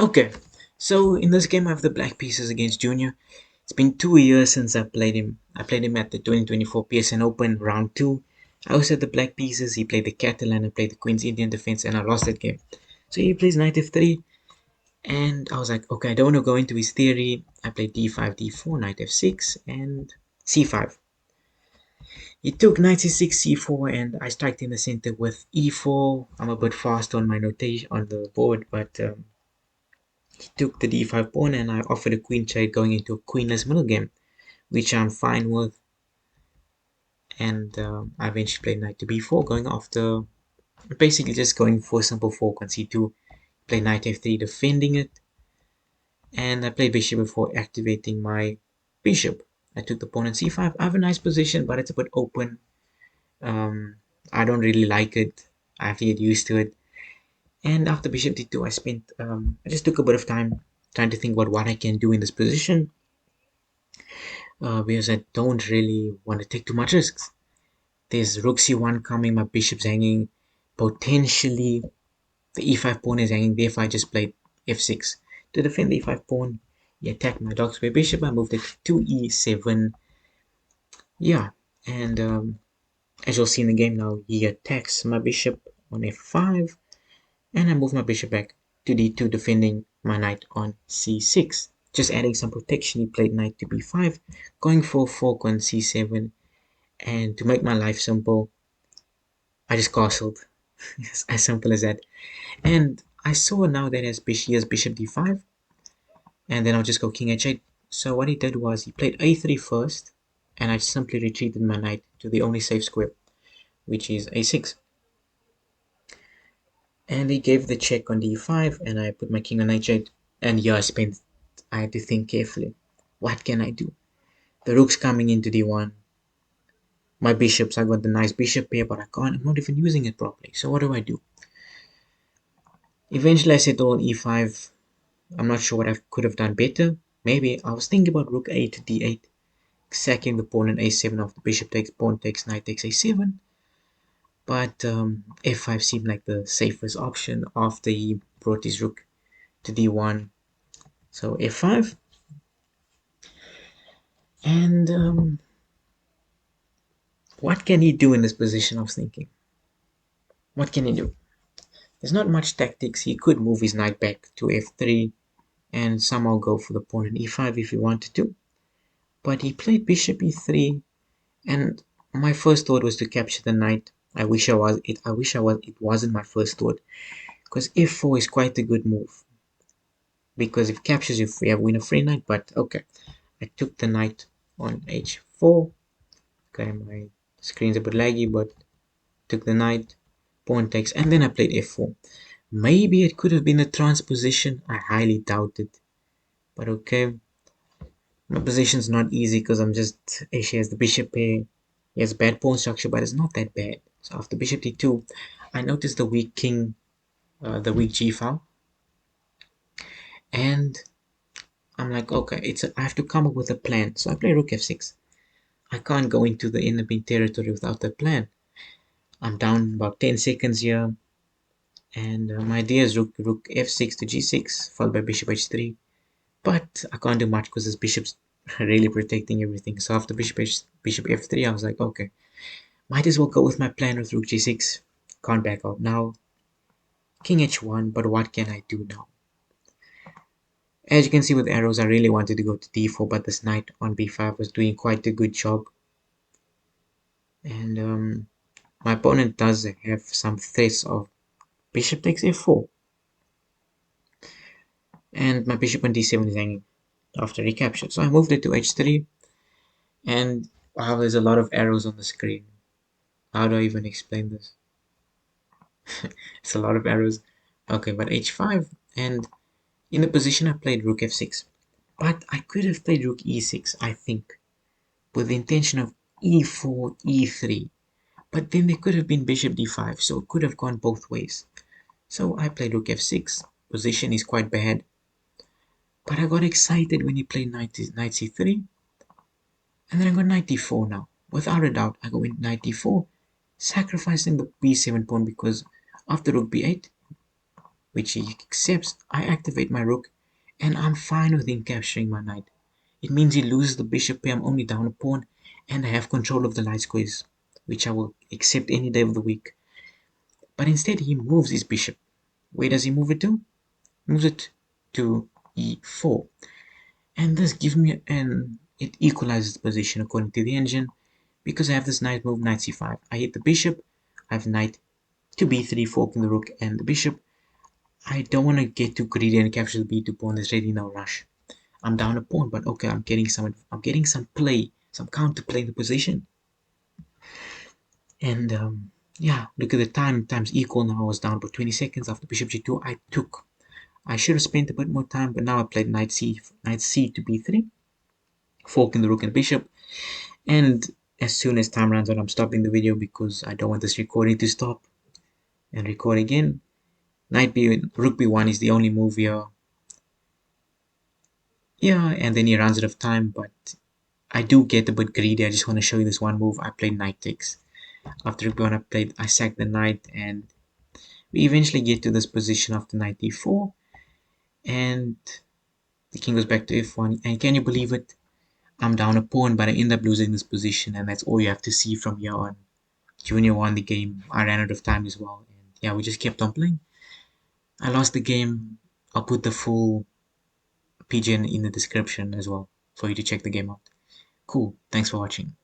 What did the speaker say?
Okay, so in this game I have the black pieces against Junior. It's been 2 years since I played him. I played him at the 2024 PSN Open round 2. I also had the black pieces, he played the Catalan, I played the Queen's Indian defense, and I lost that game. So he plays knight f3, and I was like, okay, I don't want to go into his theory. I played d5, d4, knight f6, and c5. He took knight c6, c4, and I striked in the center with e4. I'm a bit fast on my notation on the board, but he took the d5 pawn, and I offered a queen trade going into a queenless middle game, which I'm fine with. And I eventually played knight to b4, going after basically just going for a simple fork on c2. Play knight f3, defending it, and I played bishop before activating my bishop. I took the pawn on c5. I have a nice position, but it's a bit open. I don't really like it. I have to get used to it. And after bishop d2, I just took a bit of time trying to think about what I can do in this position, because I don't really want to take too much risks. There's rook c1 coming, my bishop's hanging, potentially the e5 pawn is hanging, therefore I just played f6. To defend the e5 pawn, he attacked my dark square bishop, I moved it to e7. Yeah, and as you'll see in the game now, he attacks my bishop on f5, and I move my bishop back to d2, defending my knight on c6. Just adding some protection, he played knight to b5, going for a fork on c7, and to make my life simple, I just castled. As simple as that. And I saw now that he has bishop d5, and then I'll just go king h8. So what he did was he played a3 first, and I simply retreated my knight to the only safe square, which is a6. And he gave the check on d5, and I put my king on h8. And here I had to think carefully. What can I do? The rook's coming into d1. My bishops, I got the nice bishop here, but I'm not even using it properly. So what do I do? Eventually I settled on e5. I'm not sure what I could have done better. Maybe I was thinking about rook a to d8, sacking the pawn on a7 after bishop takes, pawn takes, knight takes a7. But f5 seemed like the safest option after he brought his rook to d1. So f5. And what can he do in this position? I was thinking. What can he do? There's not much tactics. He could move his knight back to f3 and somehow go for the pawn on e5 if he wanted to. But he played bishop e3, and my first thought was to capture the knight. I wish it wasn't my first thought, because f4 is quite a good move. Because if it captures, if we have win a free knight, but okay. I took the knight on h4. Okay, my screen's a bit laggy, but took the knight, pawn takes, and then I played f4. Maybe it could have been a transposition. I highly doubt it. But okay, my position's not easy because she has the bishop here. He has bad pawn structure, but it's not that bad. So after bishop d2, I noticed the weak king, the weak g file, and I'm like, okay, I have to come up with a plan. So I play rook f6. I can't go into the enemy territory without a plan. I'm down about 10 seconds here, and my idea is rook f6 to g6, followed by bishop h3. But I can't do much because this bishop's really protecting everything. So after bishop f3, I was like, okay, might as well go with my plan with rook g6. Can't back out now. King h1, but what can I do now? As you can see with arrows, I really wanted to go to d4, but this knight on b5 was doing quite a good job. And my opponent does have some threats of bishop takes f4. And my bishop on d7 is hanging after recapture. So I moved it to h3, and wow, there's a lot of arrows on the screen. How do I even explain this? It's a lot of arrows. Okay, but h5, and in the position I played rook f6. But I could have played rook e6, I think, with the intention of e4, e3. But then there could have been bishop d5, so it could have gone both ways. So I played rook f6. Position is quite bad. But I got excited when he played knight c3. And then I got knight d4 now. Without a doubt, I go with knight d4, sacrificing the b7 pawn because after rook b8, which he accepts. I activate my rook, and I'm fine with him capturing my knight. It means he loses the bishop pair, I'm only down a pawn, and I have control of the light squares, which I will accept any day of the week. But instead he moves his bishop. Where does he move it to? He moves it to e4. And this gives me it equalizes the position according to the engine, because I have this knight move, knight c5. I hit the bishop, I have knight to b3, forking the rook and the bishop. I don't want to get too greedy and capture the b2 pawn. There's really no rush. I'm down a pawn, but okay, I'm getting some play, some counterplay in the position. And yeah, look at the time. Time's equal now. I was down about 20 seconds after bishop g2. I should have spent a bit more time, but now I played knight c to b3, forking the rook and bishop. And as soon as time runs out, I'm stopping the video because I don't want this recording to stop. And record again. Rook b1 is the only move here. Yeah, and then he runs out of time, but I do get a bit greedy. I just want to show you this one move. I played knight takes. After rook b1, I sacked the knight, and we eventually get to this position after knight d4, and the king goes back to f1. And can you believe it? I'm down a pawn, but I end up losing this position, and that's all you have to see from here on. Junior won the game. I ran out of time as well, and yeah, we just kept on playing. I lost the game. I'll put the full PGN in the description as well for you to check the game out. Cool. Thanks for watching.